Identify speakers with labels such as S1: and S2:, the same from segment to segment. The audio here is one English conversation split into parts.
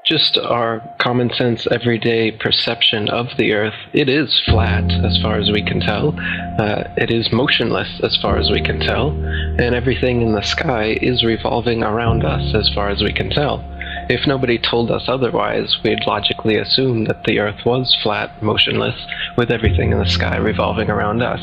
S1: just our common sense, everyday perception of the Earth, it is flat as far as we can tell. It is motionless as far as we can tell. And everything in the sky is revolving around us as far as we can tell. If nobody told us otherwise, we'd logically assume that the Earth was flat, motionless, with everything in the sky revolving around us.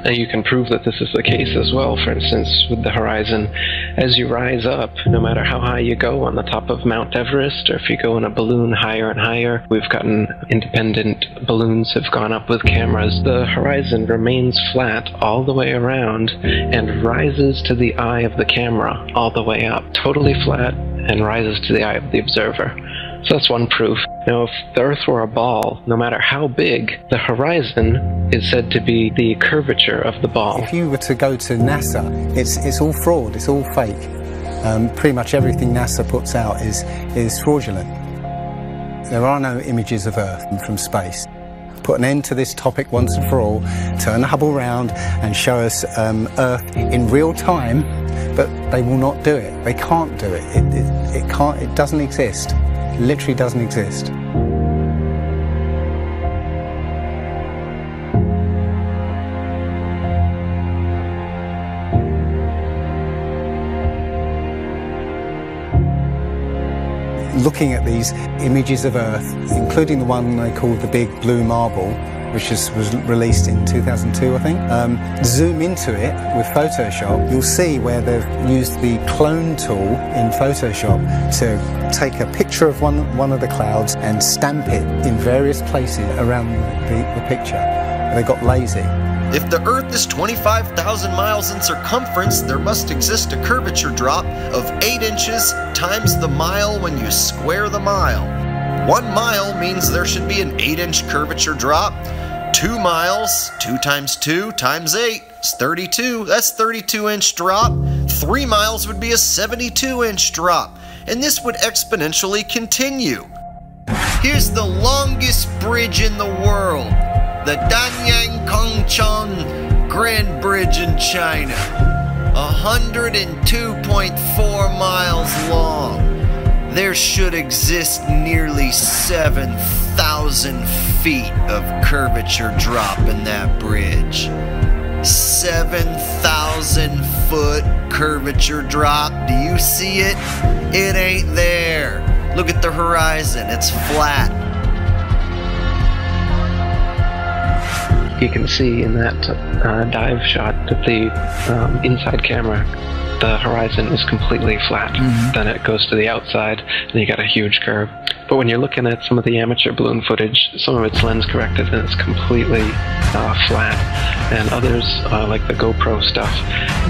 S1: And you can prove that this is the case as well, for instance, with the horizon. As you rise up, no matter how high you go on the top of Mount Everest, or if you go in a balloon higher and higher, we've gotten independent balloons have gone up with cameras, the horizon remains flat all the way around and rises to the eye of the camera all the way up. Totally flat and rises to the eye of the observer. So that's one proof. Now, if the Earth were a ball, no matter how big, the horizon is said to be the curvature of the ball.
S2: If you were to go to NASA, it's all fraud, it's all fake. Pretty much everything NASA puts out is fraudulent. There are no images of Earth from space. Put an end to this topic once and for all, turn the Hubble round and show us Earth in real time, but they will not do it. They can't do it. It doesn't exist. It literally doesn't exist. Looking at these images of Earth, including the one they call the Big Blue Marble, which was released in 2002, I think. Zoom into it with Photoshop, you'll see where they've used the clone tool in Photoshop to take a picture of one of the clouds and stamp it in various places around the picture. They got lazy.
S3: If the Earth is 25,000 miles in circumference, there must exist a curvature drop of 8 inches times the mile when you square the mile. 1 mile means there should be an 8-inch curvature drop. 2 miles, 2 times 2 times 8 is 32. That's 32-inch drop. 3 miles would be a 72-inch drop. And this would exponentially continue. Here's the longest bridge in the world. The Danyang Kongchon Grand Bridge in China, 102.4 miles long. There should exist nearly 7,000 feet of curvature drop in that bridge. 7,000 foot curvature drop. Do you see it? It ain't there. Look at the horizon, it's flat.
S1: You can see in that dive shot that the inside camera, the horizon is completely flat. Then it goes to the outside, and you got a huge curve. But when you're looking at some of the amateur balloon footage, some of it's lens corrected and it's completely flat. And others, like the GoPro stuff,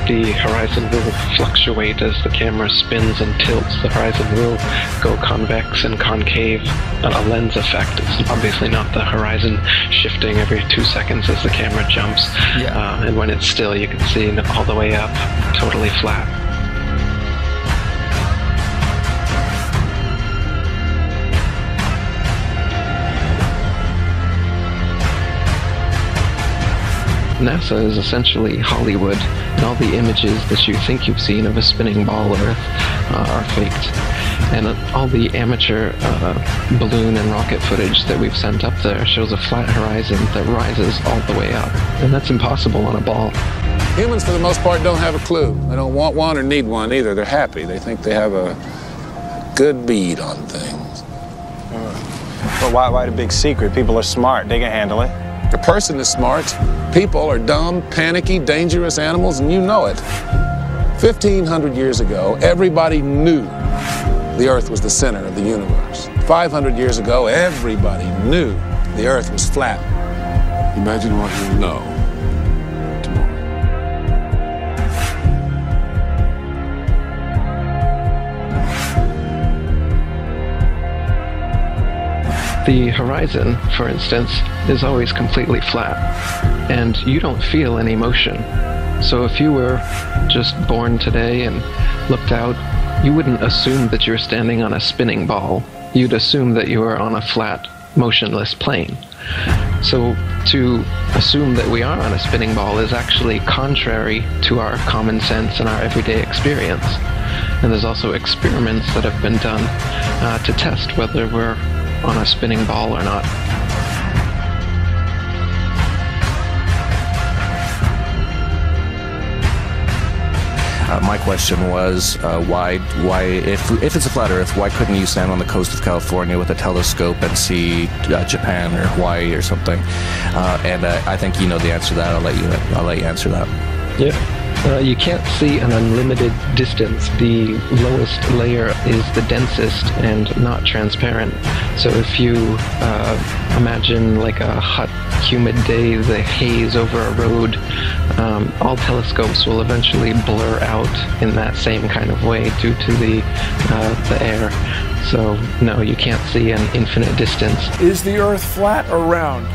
S1: the horizon will fluctuate as the camera spins and tilts. The horizon will go convex and concave. A lens effect. It's obviously not the horizon shifting every 2 seconds as the camera jumps. Yeah. And when it's still, you can see all the way up, totally flat. NASA is essentially Hollywood, and all the images that you think you've seen of a spinning ball Earth are faked. And all the amateur balloon and rocket footage that we've sent up there shows a flat horizon that rises all the way up. And that's impossible on a ball.
S4: Humans, for the most part, don't have a clue. They don't want one or need one either. They're happy. They think they have a good bead on things.
S5: Well, why the big secret? People are smart. They can handle it.
S4: A person is smart. People are dumb, panicky, dangerous animals, and you know it. 1,500 years ago, everybody knew the Earth was the center of the universe. 500 years ago, everybody knew the Earth was flat.
S6: Imagine what you know tomorrow.
S1: The horizon, for instance, is always completely flat, and you don't feel any motion. So if you were just born today and looked out, you wouldn't assume that you're standing on a spinning ball. You'd assume that you were on a flat, motionless plane. So to assume that we are on a spinning ball is actually contrary to our common sense and our everyday experience. And there's also experiments that have been done to test whether we're on a spinning ball or not.
S7: My question was, why, if it's a flat Earth, why couldn't you stand on the coast of California with a telescope and see Japan or Hawaii or something? And I think you know the answer to that. I'll let you answer that.
S1: Yeah. You can't see an unlimited distance. The lowest layer is the densest and not transparent. So if you imagine like a hot, humid day, the haze over a road, all telescopes will eventually blur out in that same kind of way due to the air. So no, you can't see an infinite distance.
S8: Is the Earth flat or round?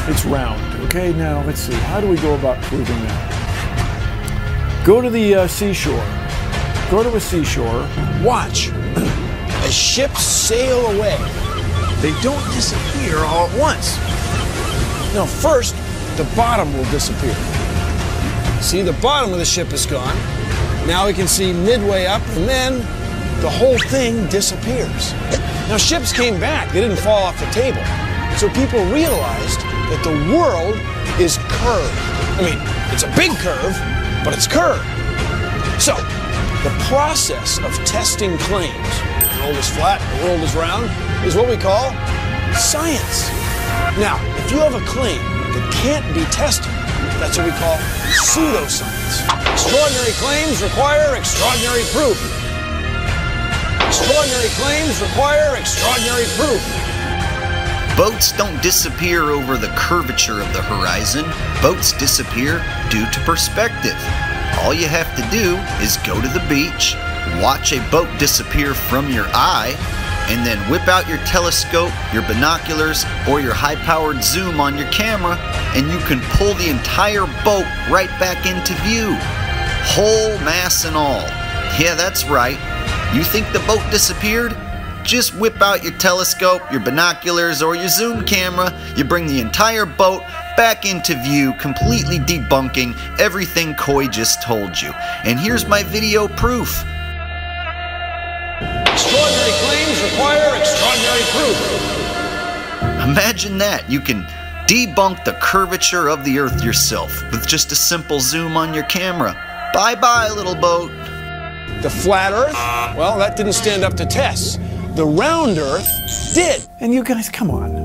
S8: It's round. Okay, now let's see. How do we go about proving that? Go to the seashore. Go to a seashore.
S9: Watch as ships sail away. They don't disappear all at once. No, first, the bottom will disappear. See, the bottom of the ship is gone. Now we can see midway up, and then the whole thing disappears. Now, ships came back. They didn't fall off the table. So people realized that the world is curved. I mean, it's a big curve, but it's curved. So, the process of testing claims, the world is flat, the world is round, is what we call science. Now, if you have a claim that can't be tested, that's what we call pseudoscience. Extraordinary claims require extraordinary proof. Extraordinary claims require extraordinary proof.
S3: Boats don't disappear over the curvature of the horizon. Boats disappear due to perspective. All you have to do is go to the beach, watch a boat disappear from your eye, and then whip out your telescope, your binoculars, or your high-powered zoom on your camera, and you can pull the entire boat right back into view. Whole mass and all. Yeah, that's right. You think the boat disappeared? Just whip out your telescope, your binoculars, or your zoom camera. You bring the entire boat back into view, completely debunking everything Coy just told you. And here's my video proof.
S9: Extraordinary claims require extraordinary proof.
S3: Imagine that. You can debunk the curvature of the Earth yourself with just a simple zoom on your camera. Bye-bye, little boat.
S9: The flat Earth? Well, that didn't stand up to tests. The round Earth did.
S8: And you guys, come on.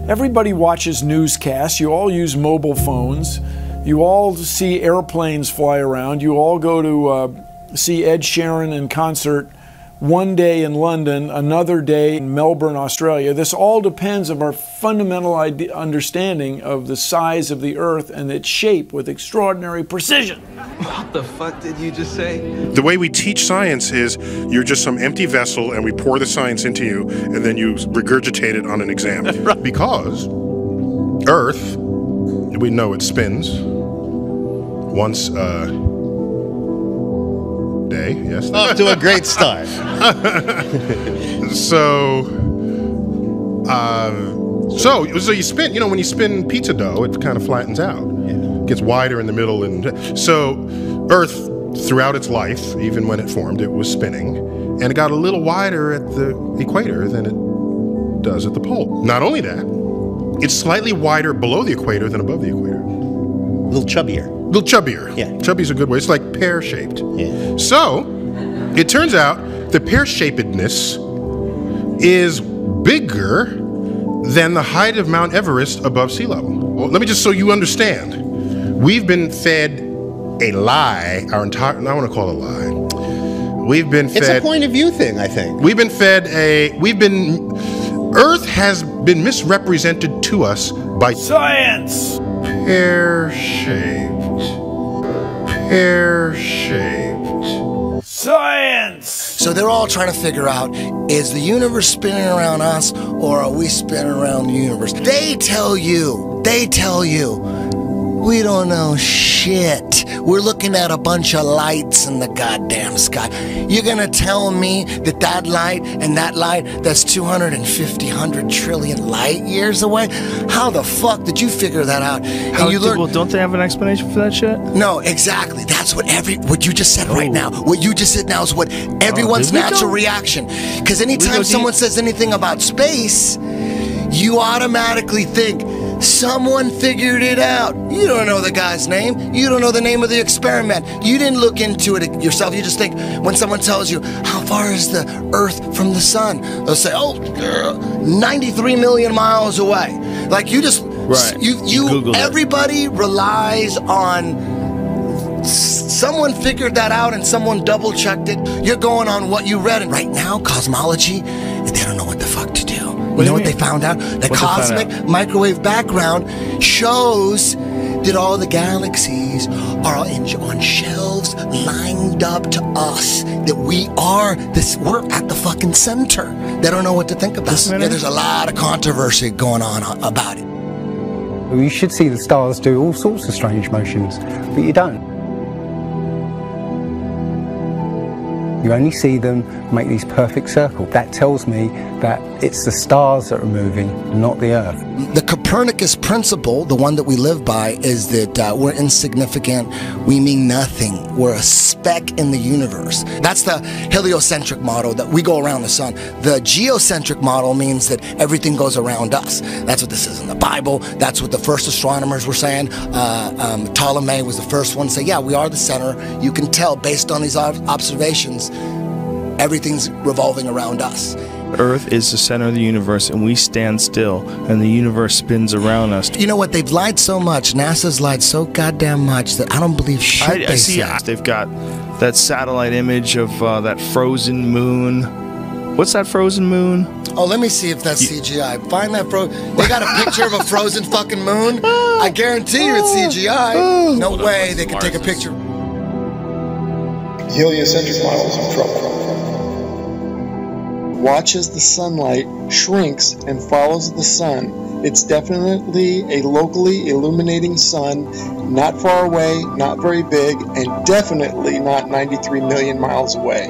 S8: Everybody watches newscasts. You all use mobile phones. You all see airplanes fly around. You all go to see Ed Sheeran in concert one day in London, another day in Melbourne, Australia. This all depends on our fundamental understanding of the size of the Earth and its shape with extraordinary precision.
S10: What the fuck did you just say?
S11: The way we teach science is you're just some empty vessel and we pour the science into you and then you regurgitate it on an exam. Because Earth, we know it spins once a day, yes.
S12: Off to a great start.
S11: So you spin, you know, when you spin pizza dough, it kind of flattens out. Yeah. Gets wider in the middle. And so Earth, throughout its life, even when it formed, it was spinning. And it got a little wider at the equator than it does at the pole. Not only that, it's slightly wider below the equator than above the equator.
S12: A little chubbier.
S11: A little chubbier.
S12: Yeah.
S11: Chubby's a good way. It's like pear-shaped.
S12: Yeah.
S11: So, it turns out the pear-shapedness is bigger than the height of Mount Everest above sea level. Well, let me just so you understand. We've been fed a lie our entire, I want to call it a lie. We've been fed.
S12: It's a point of view thing, I think.
S11: We've been fed Earth has been misrepresented to us by
S8: science.
S11: Pear-shaped. Pear-shaped.
S8: Science!
S13: So they're all trying to figure out, is the universe spinning around us or are we spinning around the universe? They tell you, We don't know shit. We're looking at a bunch of lights in the goddamn sky. You're gonna tell me that that light and that light, that's 250, 100 trillion light years away? How the fuck did you figure that out? And you learn.
S14: Well, don't they have an explanation for that shit?
S13: No, exactly. That's what what you just said right now. What you just said now is what everyone's natural reaction. Because anytime someone says anything about space, you automatically think someone figured it out. You don't know the guy's name. You don't know the name of the experiment. You didn't look into it yourself. You just think when someone tells you, how far is the Earth from the sun? They'll say, 93 million miles away. Like you just, everybody relies on someone figured that out and someone double checked it. You're going on what you read. And right now, cosmology, they don't know what the fuck to do. You know what they found out? The cosmic microwave background shows that all the galaxies are on shelves lined up to us. That we're at the fucking center. They don't know what to think about. Yeah, there's a lot of controversy going on about it.
S2: You should see the stars do all sorts of strange motions, but you don't. You only see them make these perfect circles. That tells me that it's the stars that are moving, not the Earth.
S13: The Copernicus principle, the one that we live by, is that we're insignificant, we mean nothing, we're a speck in the universe. That's the heliocentric model, that we go around the sun. The geocentric model means that everything goes around us. That's what this is in the Bible. That's what the first astronomers were saying. Ptolemy was the first one to say, yeah, we are the center. You can tell based on these observations, everything's revolving around us.
S14: Earth is the center of the universe, and we stand still, and the universe spins around us.
S13: You know what? They've lied so much. NASA's lied so goddamn much that I don't believe shit
S14: I see. They've got that satellite image of that frozen moon. What's that frozen moon?
S13: Oh, let me see if that's CGI. Find that They got a picture of a frozen fucking moon. I guarantee you it's CGI. No way they could take a picture.
S15: The heliocentric model is in trouble. Watch as the sunlight shrinks and follows the sun. It's definitely a locally illuminating sun, not far away, not very big, and definitely not 93 million miles away.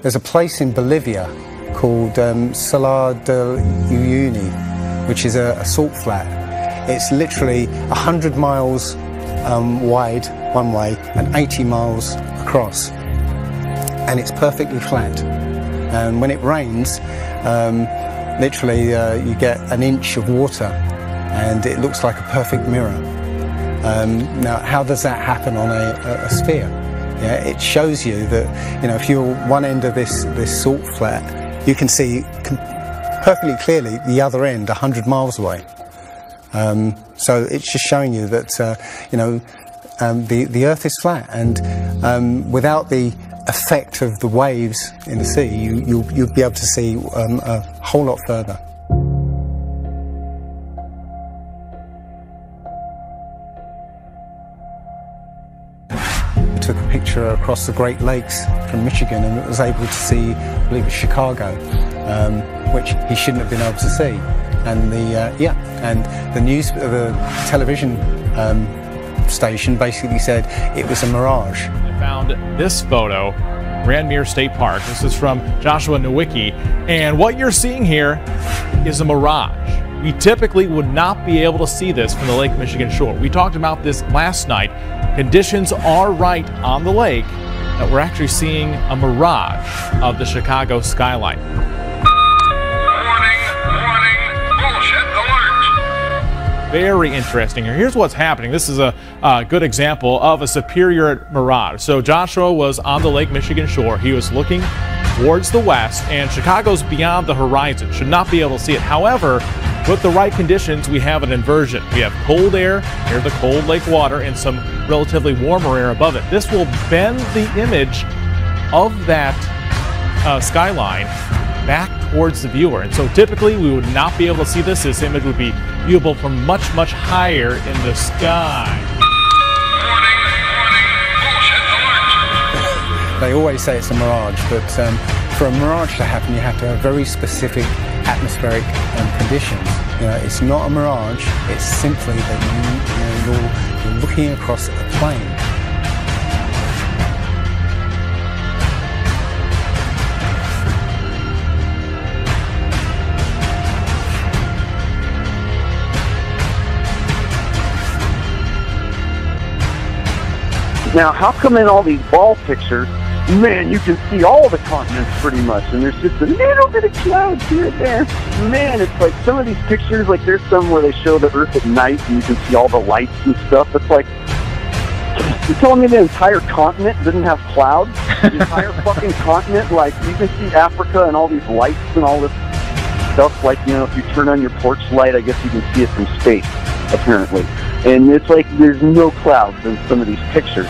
S2: There's a place in Bolivia called Salar del Uyuni, which is a salt flat. It's literally 100 miles wide one way and 80 miles across. And it's perfectly flat. And when it rains, literally you get an inch of water and it looks like a perfect mirror. Now, how does that happen on a sphere? Yeah, it shows you that, you know, if you're one end of this salt flat, you can see perfectly clearly the other end 100 miles away. So it's just showing you that, you know, the Earth is flat, and without the effect of the waves in the sea, you'll be able to see a whole lot further. Took a picture across the Great Lakes from Michigan and was able to see, I believe it's Chicago, which he shouldn't have been able to see. And the television station basically said it was a mirage.
S16: I found this photo, Randmere State Park. This is from Joshua Nowicki, and what you're seeing here is a mirage. We typically would not be able to see this from the Lake Michigan shore. We talked about this last night. Conditions are right on the lake that we're actually seeing a mirage of the Chicago skyline.
S17: Warning, bullshit alert.
S16: very interesting here. Here's what's happening. This is a good example of a superior mirage. So Joshua was on the Lake Michigan shore. He was looking towards the west, and Chicago's beyond the horizon. Should not be able to see it. However, with the right conditions, we have an inversion. We have cold air near the cold lake water and some relatively warmer air above it. This will bend the image of that skyline back towards the viewer. And so typically we would not be able to see this. This image would be viewable from much, much higher in the sky.
S2: They always say it's a mirage, but for a mirage to happen, you have to have very specific atmospheric conditions. You know, it's not a mirage, it's simply that you're looking across a plain.
S17: Now, how come in all these ball pictures, man, you can see all the continents pretty much, and there's just a little bit of clouds here and there. Man, it's like some of these pictures, like there's some where they show the Earth at night and you can see all the lights and stuff. It's like, you're telling me the entire continent didn't have clouds? The entire fucking continent, like you can see Africa and all these lights and all this stuff. Like, you know, if you turn on your porch light, I guess you can see it from space, apparently. And it's like there's no clouds in some of these pictures.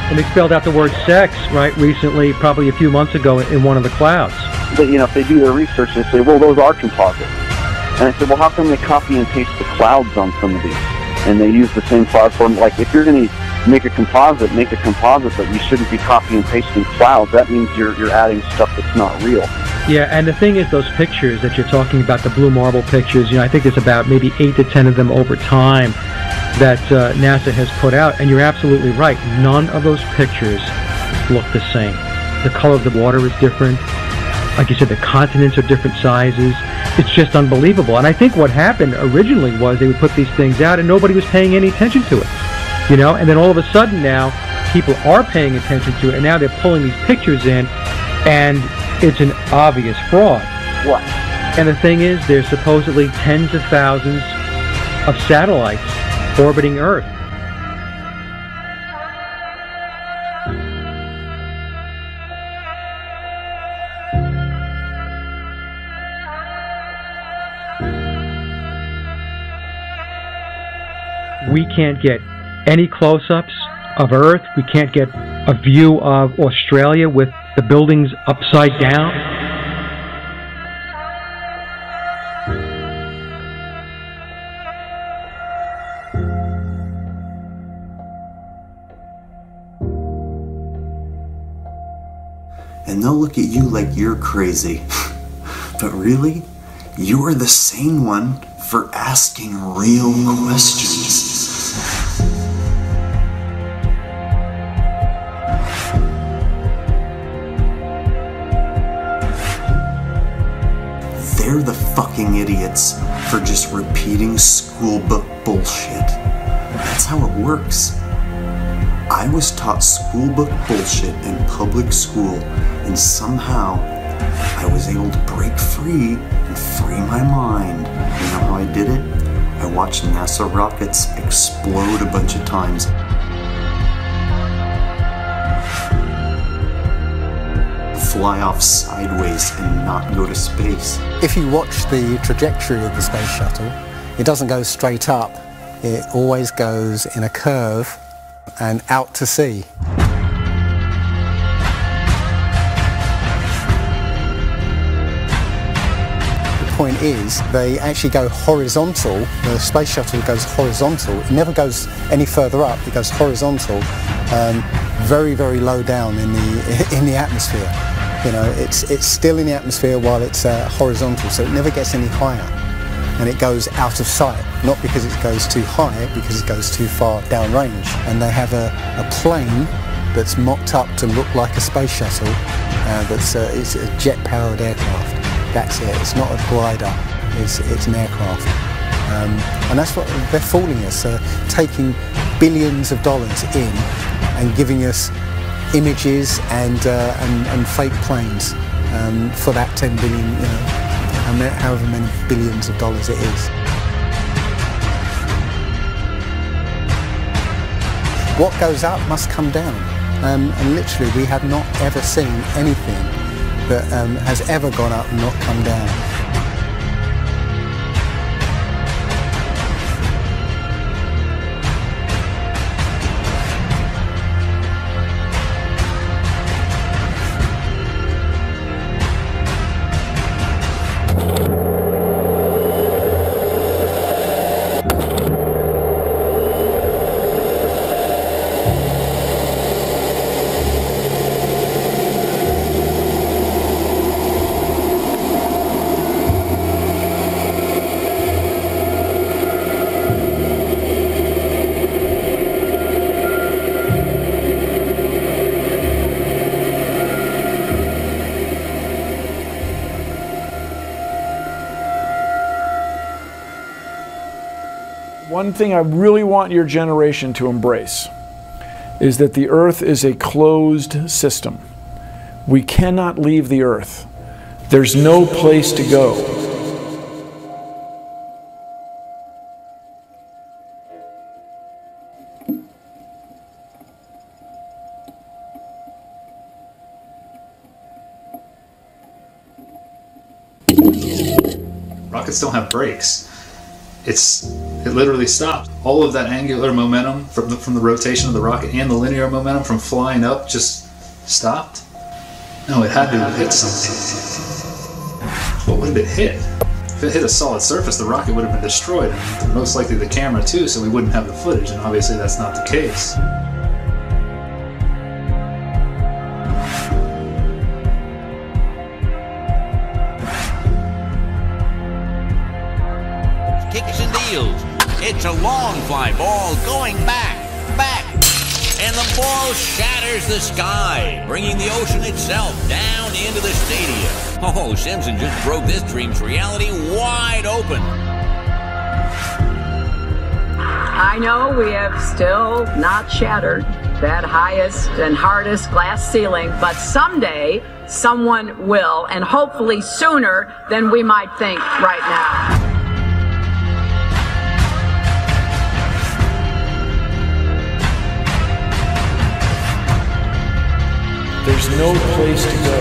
S18: And they spelled out the word sex, right, recently, probably a few months ago in one of the clouds.
S17: But, you know, if they do their research, they say, well, those are composites. And I said, well, how come they copy and paste the clouds on some of these? And they use the same cloud form. Like, if you're going to make a composite, but you shouldn't be copying and pasting clouds. That means you're adding stuff that's not real.
S18: Yeah, and the thing is, those pictures that you're talking about, the blue marble pictures, you know, I think there's about maybe 8 to 10 of them over time that NASA has put out, and you're absolutely right. None of those pictures look the same. The color of the water is different. Like you said, the continents are different sizes. It's just unbelievable. And I think what happened originally was they would put these things out and nobody was paying any attention to it. You know, and then all of a sudden now people are paying attention to it, and now they're pulling these pictures in, and it's an obvious fraud.
S17: What?
S18: And the thing is, there's supposedly tens of thousands of satellites orbiting Earth. We can't get any close-ups of Earth. We can't get a view of Australia with the buildings upside down.
S19: And they'll look at you like you're crazy. But really, you are the sane one for asking real questions. They're the fucking idiots for just repeating school book bullshit. That's how it works. I was taught school book bullshit in public school, and somehow I was able to break free and free my mind. You know how I did it? I watched NASA rockets explode a bunch of times. Fly off sideways and not go to space.
S2: If you watch the trajectory of the space shuttle, it doesn't go straight up. It always goes in a curve and out to sea. The point is, they actually go horizontal. The space shuttle goes horizontal. It never goes any further up. It goes horizontal, very, very low down in the atmosphere. You know, it's still in the atmosphere while it's horizontal, so it never gets any higher. And it goes out of sight, not because it goes too high, because it goes too far downrange. And they have a plane that's mocked up to look like a space shuttle, it's a jet-powered aircraft. That's it. It's not a glider. It's an aircraft. And that's what they're fooling us, taking billions of dollars in and giving us images and fake planes for that 10 billion, you know, however many billions of dollars it is. what goes up must come down. And literally we have not ever seen anything that has ever gone up and not come down.
S8: One thing I really want your generation to embrace is that the Earth is a closed system. We cannot leave the Earth. There's no place to go.
S20: Rockets don't have brakes. It literally stopped. All of that angular momentum from the rotation of the rocket and the linear momentum from flying up just stopped. No, it had to have hit something. What would it hit? If it hit a solid surface, the rocket would have been destroyed, and most likely the camera too, so we wouldn't have the footage, and obviously that's not the case.
S21: Kicks and deals. It's a long fly ball going back, and the ball shatters the sky, bringing the ocean itself down into the stadium. Oh, Simpson just broke this dream's reality wide open.
S22: I know we have still not shattered that highest and hardest glass ceiling, but someday someone will, and hopefully sooner than we might think right now.
S8: There's no place to go.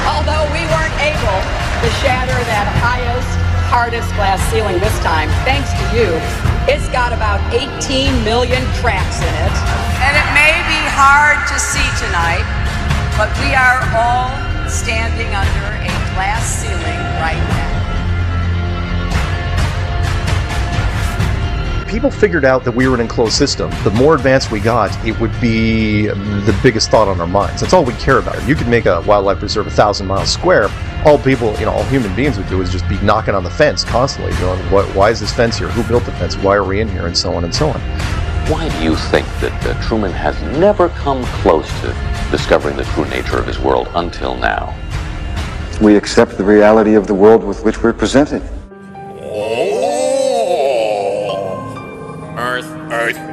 S22: Although we weren't able to shatter that highest, hardest glass ceiling this time, thanks to you, it's got about 18 million cracks in it. And it may be hard to see tonight, but we are all standing under a glass ceiling right now.
S23: People figured out that we were an enclosed system. The more advanced we got, it would be the biggest thought on our minds. That's all we care about. You could make a wildlife preserve 1,000 miles square. All people, all human beings would do is just be knocking on the fence constantly, going, why is this fence here? Who built the fence? Why are we in here? And so on and so on.
S24: Why do you think that Truman has never come close to discovering the true nature of his world until now?
S25: We accept the reality of the world with which we're presented.
S21: Earth.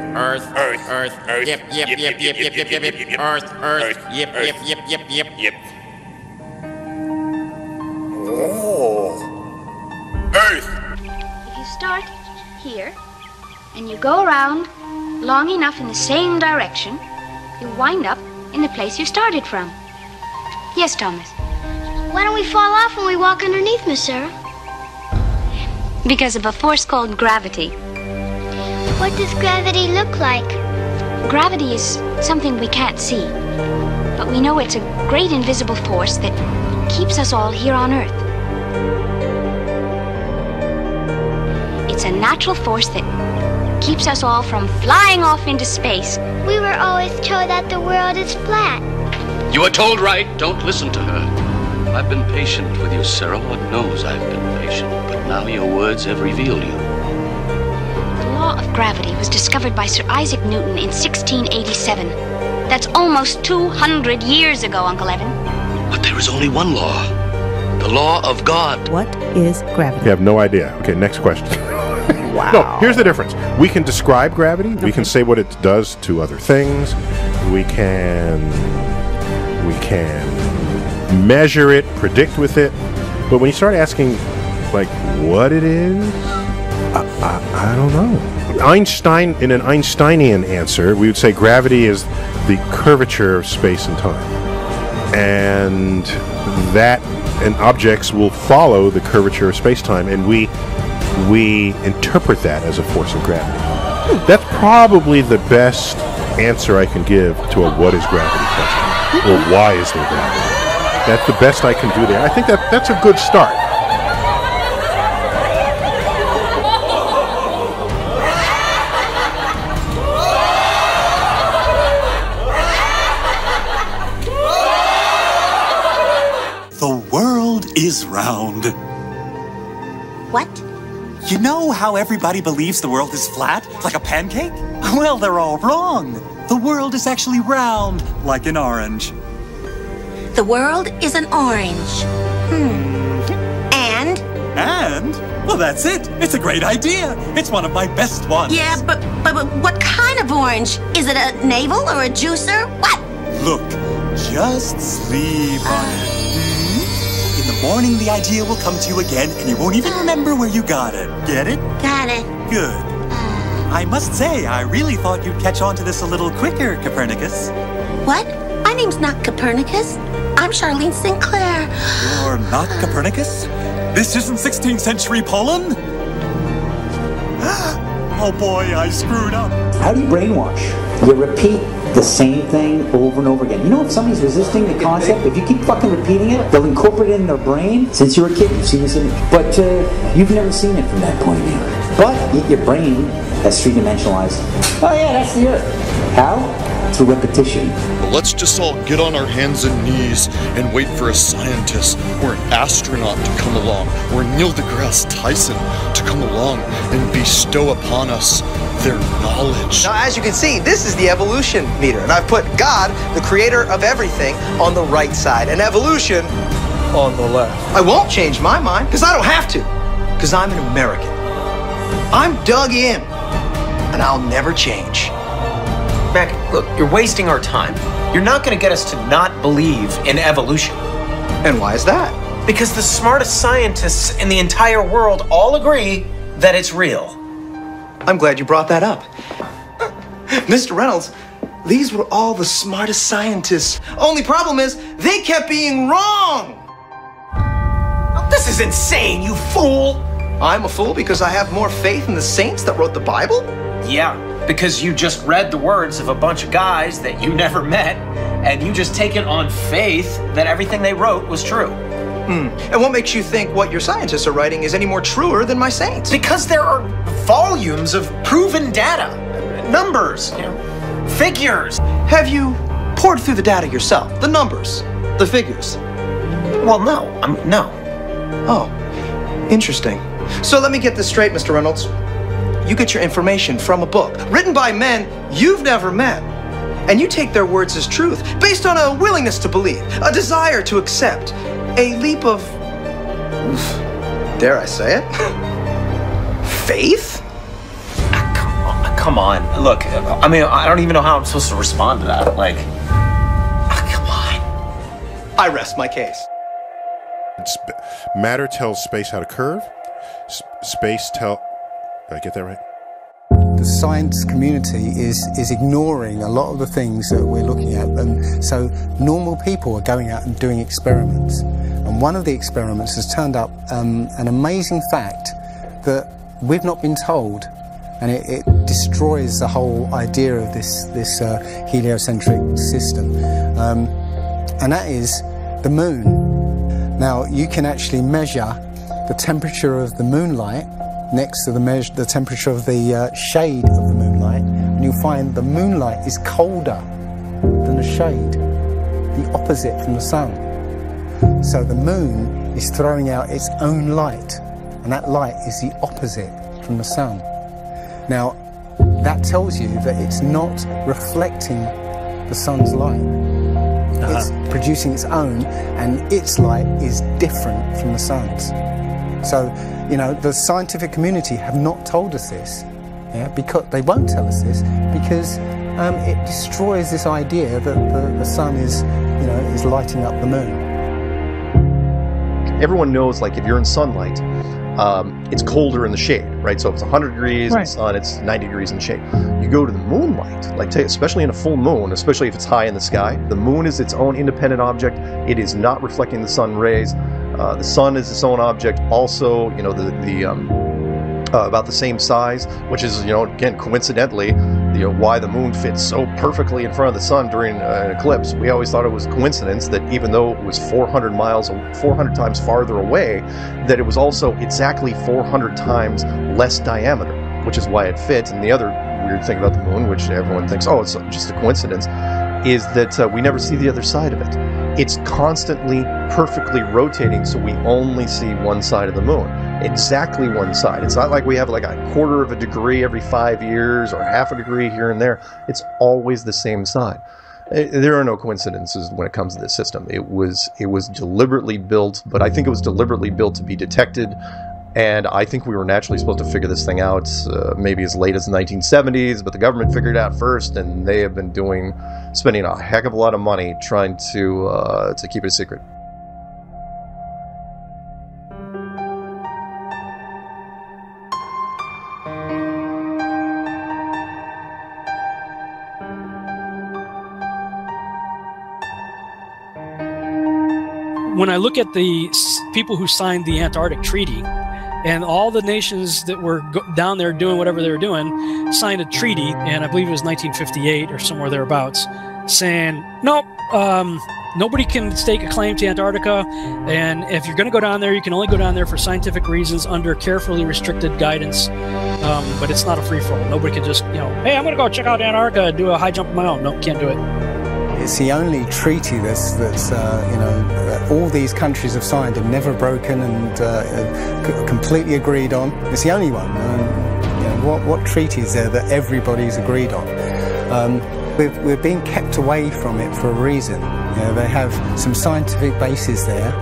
S21: Yep. Earth. Yep.
S25: Oh.
S26: Earth. If you start here and you go around long enough in the same direction, you wind up in the place you started from. Yes, Thomas.
S27: Why don't we fall off when we walk underneath, Miss Sarah?
S26: Because of a force called gravity.
S27: What does gravity look like?
S26: Gravity is something we can't see, but we know it's a great invisible force that keeps us all here on Earth. It's a natural force that keeps us all from flying off into space.
S27: We were always told that the world is flat.
S28: You were told right. Don't listen to her. I've been patient with you, Sarah. Lord knows I've been patient, but now your words have revealed you.
S26: The law of gravity was discovered by Sir Isaac Newton in 1687. That's almost 200 years ago, Uncle Evan.
S28: But there is only one law. The law of God.
S29: What is gravity?
S11: You have no idea. Okay, next question.
S29: Wow.
S11: No, here's the difference. We can describe gravity. Okay. We can say what it does to other things. We can measure it, predict with it. But when you start asking, like, what it is, I don't know. Einstein, in an Einsteinian answer, we would say gravity is the curvature of space and time. And objects will follow the curvature of space-time, and we interpret that as a force of gravity. That's probably the best answer I can give to a what is gravity question, or why is there gravity. That's the best I can do there. I think that's a good start.
S1: The world is round.
S3: What?
S1: You know how everybody believes the world is flat, like a pancake? Well, they're all wrong. The world is actually round, like an orange.
S3: The world is an orange. And?
S1: And? Well, that's it. It's a great idea. It's one of my best ones.
S3: Yeah, but what kind of orange? Is it a navel or a juicer? What?
S1: Look, just sleep on it. In the morning, the idea will come to you again, and you won't even remember where you got it. Get it?
S3: Got it.
S1: Good. I must say, I really thought you'd catch on to this a little quicker, Copernicus.
S3: What? My name's not Copernicus. I'm Charlene Sinclair.
S1: You're not Copernicus? This isn't 16th century Poland? Oh boy, I screwed up.
S4: How do you brainwash? You repeat the same thing over and over again. You know, if somebody's resisting the concept, if you keep fucking repeating it, they'll incorporate it in their brain. Since you were a kid, you've seen this image. But you've never seen it from that point of view. But your brain has three-dimensionalized. Oh yeah, that's the Earth. How? Through repetition.
S5: Let's just all get on our hands and knees and wait for a scientist or an astronaut to come along, or Neil deGrasse Tyson to come along and bestow upon us their knowledge.
S6: Now, as you can see, this is the evolution meter, and I've put God, the creator of everything, on the right side, and evolution on the left. I won't change my mind, because I don't have to, because I'm an American. I'm dug in, and I'll never change.
S7: Mac, look, you're wasting our time. You're not going to get us to not believe in evolution.
S6: And why is that?
S7: Because the smartest scientists in the entire world all agree that it's real.
S6: I'm glad you brought that up. Mr. Reynolds, these were all the smartest scientists. Only problem is, they kept being wrong!
S7: Oh, this is insane, you fool!
S6: I'm a fool because I have more faith in the saints that wrote the Bible?
S7: Yeah, because you just read the words of a bunch of guys that you never met, and you just take it on faith that everything they wrote was true.
S6: And what makes you think what your scientists are writing is any more truer than my saints?
S7: Because there are volumes of proven data, numbers, figures.
S6: Have you poured through the data yourself? The numbers, the figures?
S7: Well, no. No.
S6: Oh, interesting. So let me get this straight, Mr. Reynolds. You get your information from a book written by men you've never met, and you take their words as truth based on a willingness to believe, a desire to accept, a leap of, dare I say it, faith?
S7: Come on. Look, I mean, I don't even know how I'm supposed to respond to that. Like, come on.
S6: I rest my case.
S11: Matter tells space how to curve. Space tell... Did I get that right?
S2: The science community is ignoring a lot of the things that we're looking at, and so normal people are going out and doing experiments. And one of the experiments has turned up an amazing fact that we've not been told, and it destroys the whole idea of this heliocentric system, and that is the moon. Now, you can actually measure the temperature of the moonlight next to the temperature of the shade of the moonlight, and you'll find the moonlight is colder than the shade, the opposite from the sun. So the moon is throwing out its own light, and that light is the opposite from the sun. Now, that tells you that it's not reflecting the sun's light. It's producing its own, and its light is different from the sun's. So, you know, the scientific community have not told us this, because they won't tell us this, because it destroys this idea that the sun is lighting up the moon.
S23: Everyone knows, like, if you're in sunlight, it's colder in the shade, right? So if it's 100 degrees in the sun, it's 90 degrees in the shade. You go to the moonlight, like especially in a full moon, especially if it's high in the sky, the moon is its own independent object. It is not reflecting the sun rays. The sun is its own object. Also, you know, about the same size, which is, you know, again, coincidentally, you know, why the moon fits so perfectly in front of the sun during an eclipse. We always thought it was a coincidence that even though it was 400 times farther away, that it was also exactly 400 times less diameter, which is why it fits. And the other weird thing about the moon, which everyone thinks, oh, it's just a coincidence, is that we never see the other side of it. It's constantly perfectly rotating, so we only see one side of the moon. Exactly one side. It's not like we have like a quarter of a degree every 5 years or half a degree here and there. It's always the same side. There are no coincidences when it comes to this system. It was deliberately built, but I think it was deliberately built to be detected. And I think we were naturally supposed to figure this thing out maybe as late as the 1970s, but the government figured it out first, and they have been spending a heck of a lot of money trying to keep it a secret.
S9: When I look at the people who signed the Antarctic Treaty, and all the nations that were down there doing whatever they were doing signed a treaty, and I believe it was 1958 or somewhere thereabouts, saying, nope, nobody can stake a claim to Antarctica, and if you're going to go down there, you can only go down there for scientific reasons under carefully restricted guidance, but it's not a free-for-all. Nobody can just, you know, hey, I'm going to go check out Antarctica and do a high jump of my own. No, can't do it.
S2: It's the only treaty that's you know, all these countries have signed and never broken and completely agreed on. It's the only one. You know, what treaty is there that everybody's agreed on? We're being kept away from it for a reason. You know, they have some scientific bases there,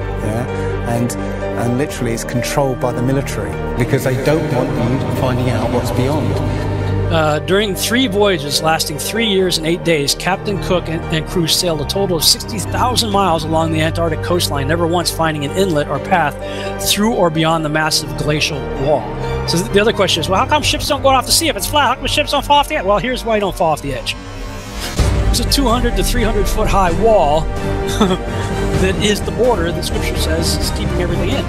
S2: and literally it's controlled by the military because they don't want you finding out what's beyond.
S9: During 3 voyages lasting 3 years and 8 days, Captain Cook and crew sailed a total of 60,000 miles along the Antarctic coastline, never once finding an inlet or path through or beyond the massive glacial wall. So the other question is, well, how come ships don't go off the sea if it's flat? How come ships don't fall off the edge? Well, here's why you don't fall off the edge. There's a 200 to 300 foot high wall that is the border that Scripture says is keeping everything in.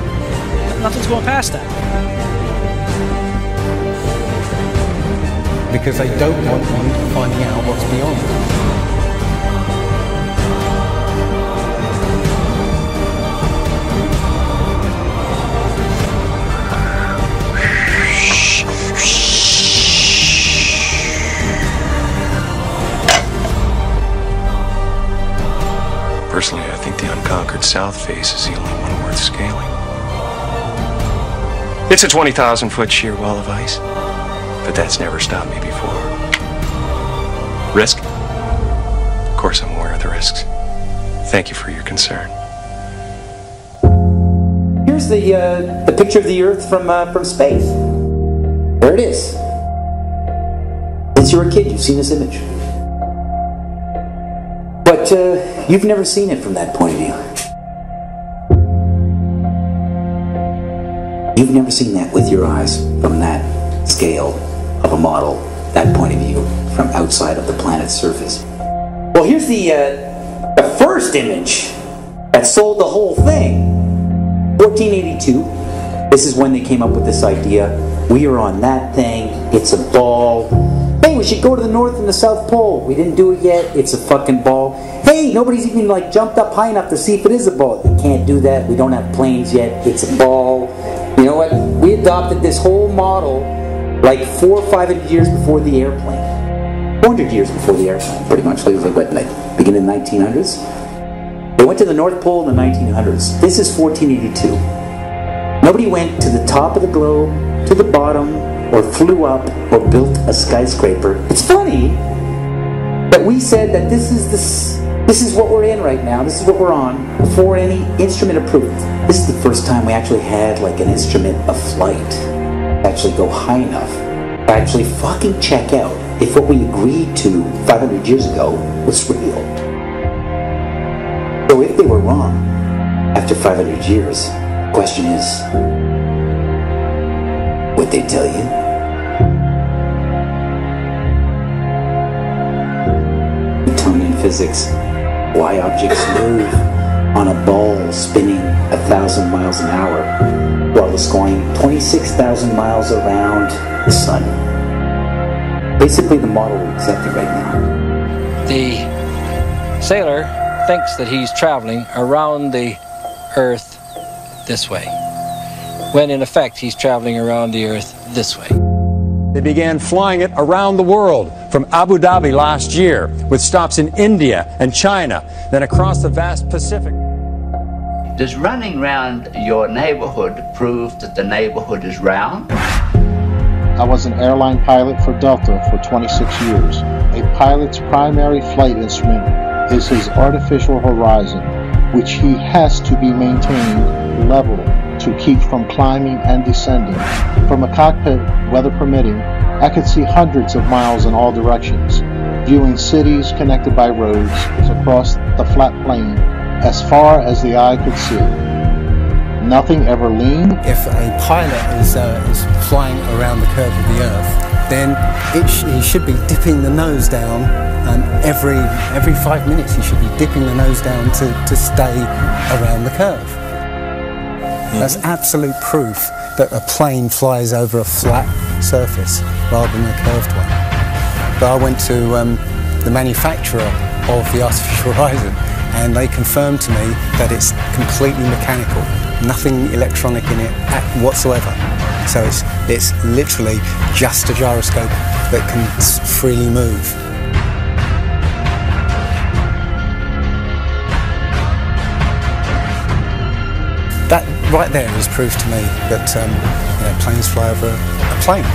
S9: Nothing's going past that.
S2: Because they don't want you finding out what's beyond.
S10: Personally, I think the unconquered south face is the only one worth scaling. It's a 20,000 foot sheer wall of ice. But that's never stopped me before. Risk? Of course I'm aware of the risks. Thank you for your concern.
S4: Here's the picture of the Earth from space. There it is. Since you were a kid, you've seen this image. But you've never seen it from that point of view. You've never seen that with your eyes from that scale of a model, that point of view, from outside of the planet's surface. Well, here's the first image that sold the whole thing. 1482. This is when they came up with this idea. We are on that thing. It's a ball. Hey, we should go to the North and the South Pole. We didn't do it yet. It's a fucking ball. Hey, nobody's even like jumped up high enough to see if it is a ball. You can't do that. We don't have planes yet. It's a ball. You know what? We adopted this whole model like 400 or 500 years before the airplane. 400 years before the airplane, pretty much. It was like, what, beginning of the 1900s? They went to the North Pole in the 1900s. This is 1482. Nobody went to the top of the globe, to the bottom, or flew up, or built a skyscraper. It's funny that we said that this is what we're in right now. This is what we're on before any instrument approved. This is the first time we actually had like an instrument of flight. Actually go high enough to actually fucking check out if what we agreed to 500 years ago was real. So if they were wrong after 500 years, the question is, What they tell you? Newtonian physics. Why objects move on a ball spinning 1,000 miles an hour while it's going 26,000 miles around the sun. Basically the model we're accepting right now.
S12: The sailor thinks that he's traveling around the Earth this way, when in effect he's traveling around the Earth this way.
S13: They began flying it around the world, from Abu Dhabi last year, with stops in India and China, then across the vast Pacific.
S14: Does running round your neighborhood prove that the neighborhood is round?
S15: I was an airline pilot for Delta for 26 years. A pilot's primary flight instrument is his artificial horizon, which he has to be maintained level to keep from climbing and descending. From a cockpit, weather permitting, I could see hundreds of miles in all directions, viewing cities connected by roads across the flat plain as far as the eye could see. Nothing ever leaned.
S2: If a pilot is flying around the curve of the Earth, then he should be dipping the nose down every 5 minutes. He should be dipping the nose down to stay around the curve. That's absolute proof that a plane flies over a flat surface rather than a curved one. But I went to the manufacturer of the artificial horizon, and they confirmed to me that it's completely mechanical, nothing electronic in it whatsoever. So it's literally just a gyroscope that can freely move. That right there is proof to me that planes fly over a plane.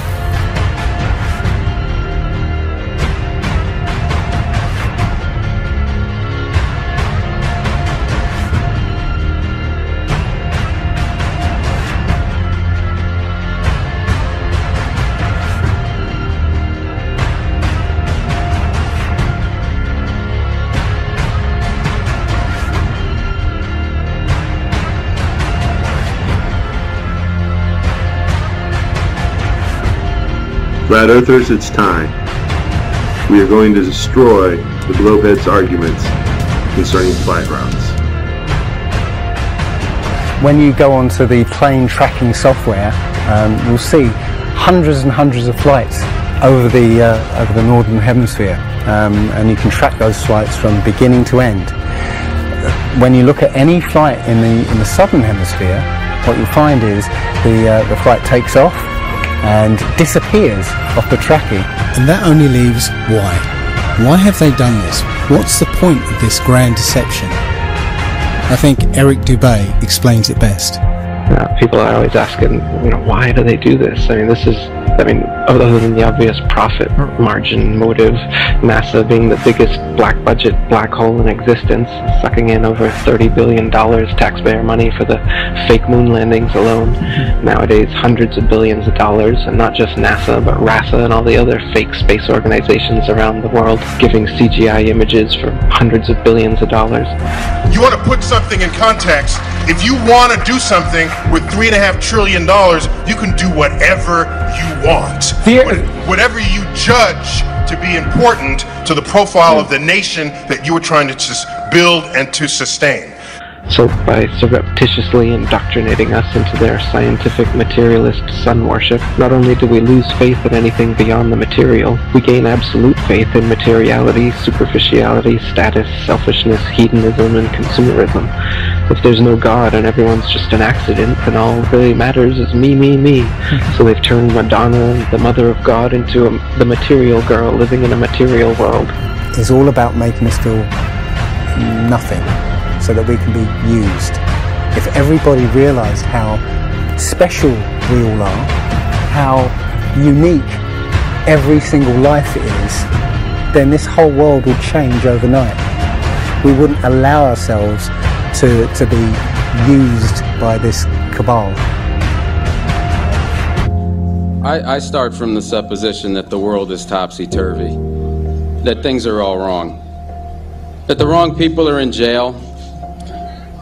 S16: Flat Earthers, it's time. We are going to destroy the Globeheads' arguments concerning flight routes.
S2: When you go onto the plane tracking software, you'll see hundreds and hundreds of flights over the northern hemisphere, and you can track those flights from beginning to end. When you look at any flight in the southern hemisphere, what you'll find is the flight takes off and disappears off the tracking.
S17: And that only leaves why. Why have they done this? What's the point of this grand deception? I think Eric Dubay explains it best.
S18: People are always asking, why do they do this? Other than the obvious profit margin motive, NASA being the biggest black budget black hole in existence, sucking in over $30 billion taxpayer money for the fake moon landings alone. Nowadays, hundreds of billions of dollars, and not just NASA, but RASA and all the other fake space organizations around the world, giving CGI images for hundreds of billions of dollars.
S11: You want to put something in context. If you want to do something with $3.5 trillion, you can do whatever you want. Whatever you judge to be important to the profile of the nation that you are trying to build and to sustain.
S18: So by surreptitiously indoctrinating us into their scientific materialist sun worship, not only do we lose faith in anything beyond the material, we gain absolute faith in materiality, superficiality, status, selfishness, hedonism, and consumerism. If there's no God and everyone's just an accident, then all that really matters is me, me, me. So they've turned Madonna, the mother of God, into the material girl living in a material world.
S2: It's all about making us feel nothing, so that we can be used. If everybody realised how special we all are, how unique every single life is, then this whole world would change overnight. We wouldn't allow ourselves to be used by this cabal.
S19: I start from the supposition that the world is topsy-turvy, that things are all wrong, that the wrong people are in jail,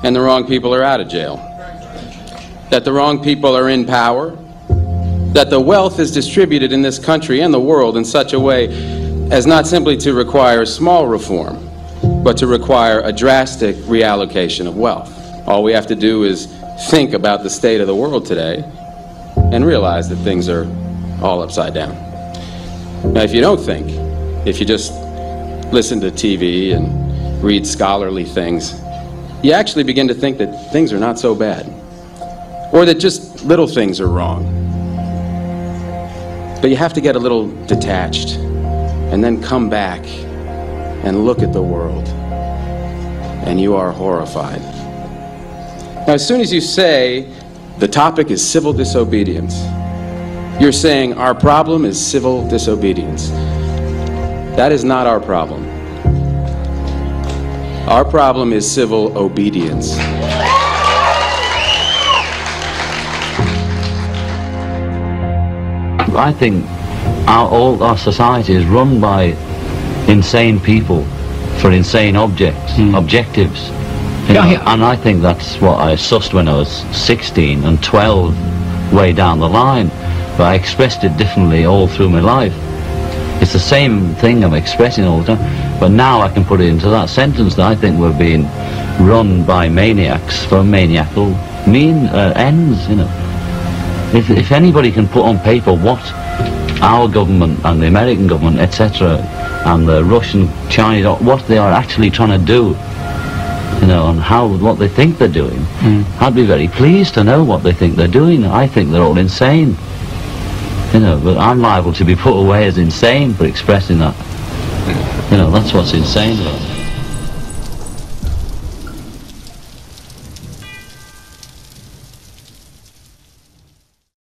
S19: and the wrong people are out of jail. That the wrong people are in power, that the wealth is distributed in this country and the world in such a way as not simply to require small reform, but to require a drastic reallocation of wealth. All we have to do is think about the state of the world today and realize that things are all upside down. Now, if you don't think, if you just listen to TV and read scholarly things, you actually begin to think that things are not so bad, or that just little things are wrong. But you have to get a little detached and then come back and look at the world, and you are horrified. Now, as soon as you say the topic is civil disobedience, you're saying our problem is civil disobedience. That is not our problem. Our problem is civil obedience.
S8: I think all our society is run by insane people for insane objectives. You know, and I think that's what I sussed when I was 16 and 12 way down the line, but I expressed it differently all through my life. It's the same thing I'm expressing all the time, but now I can put it into that sentence that I think we're being run by maniacs for maniacal ends, you know. If anybody can put on paper what our government and the American government, etc., and the Russian, Chinese, what they are actually trying to do, you know, and what they think they're doing, I'd be very pleased to know what they think they're doing. I think they're all insane, you know, but I'm liable to be put away as insane for expressing that. You know, that's what's insane about it.